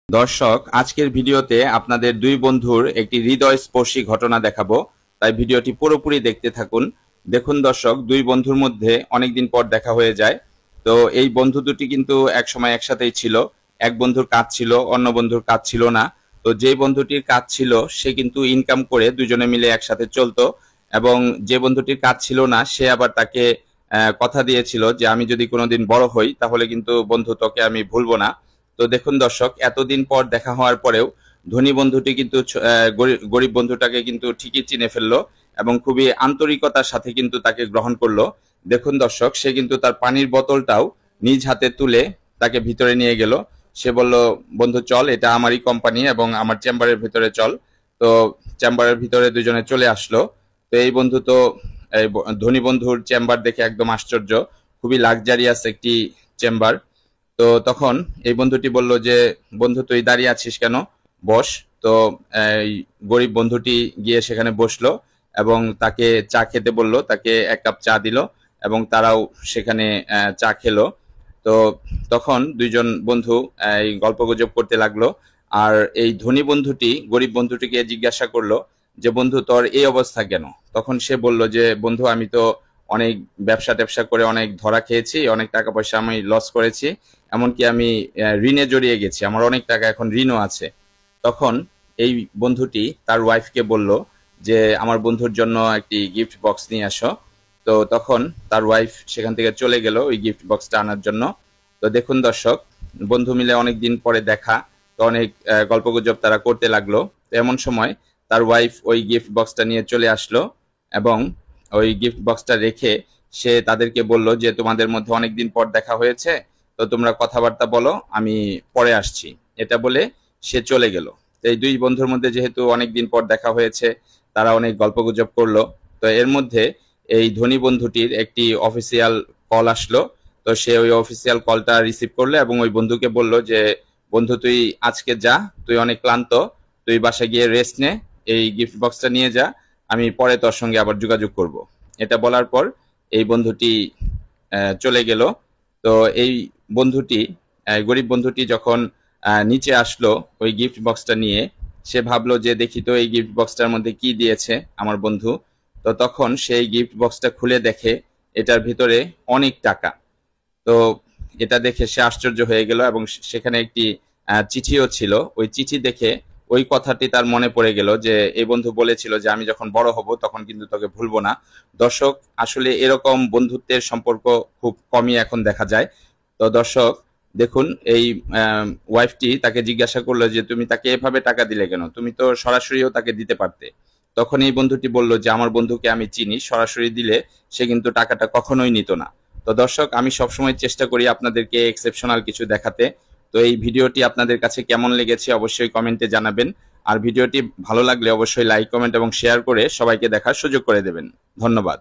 দর্শক, আজকের ভিডিওতে আপনাদের দুই বন্ধুর একটি হৃদয়স্পর্শী ঘটনা দেখাবো, তাই ভিডিওটি পুরোপুরি দেখতে থাকুন। দেখুন দর্শক, দুই বন্ধুর মধ্যে অনেকদিন পর দেখা হয়ে যায়। তো এই বন্ধু দুটি কিন্তু একসময় একসাথেই ছিল। এক বন্ধুর কাজ ছিল, অন্য বন্ধুর কাজ ছিল না। তো যে বন্ধুটির কাজ ছিল সে কিন্তু ইনকাম করে দুজনে মিলে একসাথে চলতো, এবং যে বন্ধুটির কাজ ছিল না সে আবার তাকে কথা দিয়েছিল যে আমি যদি কোনোদিন বড় হই তাহলে কিন্তু বন্ধু তোকে আমি ভুলবো না। তো দেখুন দর্শক, এতদিন পর দেখা হওয়ার পরেও ধনী বন্ধুটি কিন্তু গরিব বন্ধুটাকে কিন্তু ঠিকই চিনে ফেললো এবং খুবই আন্তরিকতার সাথে কিন্তু তাকে গ্রহণ করলো। দেখুন দর্শক, সে কিন্তু তার পানির বোতলটাও নিজ হাতে তুলে তাকে ভিতরে নিয়ে গেল। সে বলল, বন্ধু চল, এটা আমারই কোম্পানি এবং আমার চেম্বারের ভিতরে চল। তো চেম্বারের ভিতরে দুজনে চলে আসলো। তো এই বন্ধু তো এই ধনী বন্ধুর চেম্বার দেখে একদম আশ্চর্য, খুবই লাক্সারিয়াস একটি চেম্বার। তো তখন এই বন্ধুটি বলল যে, বন্ধু তুই দাঁড়িয়ে আছিস কেন, বস। তো এই গরিব বন্ধুটি গিয়ে সেখানে বসলো এবং তাকে চা খেতে বলল, তাকে এক কাপ চা দিল এবং তারাও সেখানে চা খেলো। তো তখন দুইজন বন্ধু এই গল্পগুজব করতে লাগলো। আর এই ধনী বন্ধুটি গরিব বন্ধুটিকে জিজ্ঞাসা করলো যে, বন্ধু তোর এই অবস্থা কেন? তখন সে বলল যে, বন্ধু আমি তো অনেক ব্যবসা ট্যাবসা করে অনেক ধরা খেয়েছি, অনেক টাকা পয়সা আমি লস করেছি, এমনকি আমি ঋণে জড়িয়ে গেছি, আমার অনেক টাকা এখন ঋণও আছে। তখন এই বন্ধুটি তার ওয়াইফকে বলল যে আমার বন্ধুর জন্য একটি গিফট বক্স নিয়ে আসো। তো তখন তার ওয়াইফ সেখান থেকে চলে গেল ওই গিফট বক্সটা আনার জন্য। তো দেখুন দর্শক, বন্ধু মিলে অনেক দিন পরে দেখা, তো অনেক গল্পগুজব তারা করতে লাগলো। তো এমন সময় তার ওয়াইফ ওই গিফট বক্সটা নিয়ে চলে আসলো এবং ওই গিফট বক্সটা রেখে সে তাদেরকে বলল যে তোমাদের মধ্যে অনেকদিন পর দেখা হয়েছে, তো তোমরা কথাবার্তা বলো, আমি পরে আসছি। এটা বলে সে চলে গেল। তো এই দুই বন্ধুর মধ্যে যেহেতু অনেকদিন পর দেখা হয়েছে, তারা অনেক গল্পগুজব করলো। তো এর মধ্যে এই ধনী বন্ধুটির একটি অফিসিয়াল কল আসলো। তো সে ওই অফিসিয়াল কলটা রিসিভ করলো এবং ওই বন্ধুকে বলল যে, বন্ধু তুই আজকে যা, তুই অনেক ক্লান্ত, তুই বাসায় গিয়ে রেস্ট নে, এই গিফট বক্সটা নিয়ে যা, আমি পরে তোর সঙ্গে আবার যোগাযোগ করব। এটা বলার পর এই বন্ধুটি চলে গেল। তো এই বন্ধুটি গরিব বন্ধুটি যখন নিচে আসলো ওই গিফট বক্সটা নিয়ে, সে ভাবলো যে দেখি তো এই গিফট বক্সটার মধ্যে কি দিয়েছে আমার বন্ধু। তো তখন সেই গিফট বক্সটা খুলে দেখে এটার ভিতরে অনেক টাকা। তো এটা দেখে সে আশ্চর্য হয়ে গেল এবং সেখানে একটি চিঠিও ছিল। ওই চিঠি দেখে ওই কথাটি তার মনে পড়ে গেল যে এই বন্ধু বলেছিল যে আমি যখন বড় হব তখন কিন্তু তোকে ভুলবো না। দর্শক, আসলে এরকম বন্ধুত্বের সম্পর্ক খুব কমই এখন দেখা যায়। তো দর্শক দেখুন, এই ওয়াইফটি তাকে জিজ্ঞাসা করলো যে তুমি তাকে এভাবে টাকা দিলে কেন, তুমি তো সরাসরিও তাকে দিতে পারতে। তখন এই বন্ধুটি বলল যে আমার বন্ধুকে আমি চিনি, সরাসরি দিলে সে কিন্তু টাকাটা কখনোই নিত না। তো দর্শক, আমি সবসময় চেষ্টা করি আপনাদেরকে এক্সেপশনাল কিছু দেখাতে। তো এই ভিডিওটি আপনাদের কাছে কেমন লেগেছে অবশ্যই কমেন্টে জানাবেন। আর ভিডিওটি ভালো লাগলে অবশ্যই লাইক, কমেন্ট এবং শেয়ার করে সবাইকে দেখার সুযোগ করে দেবেন। ধন্যবাদ।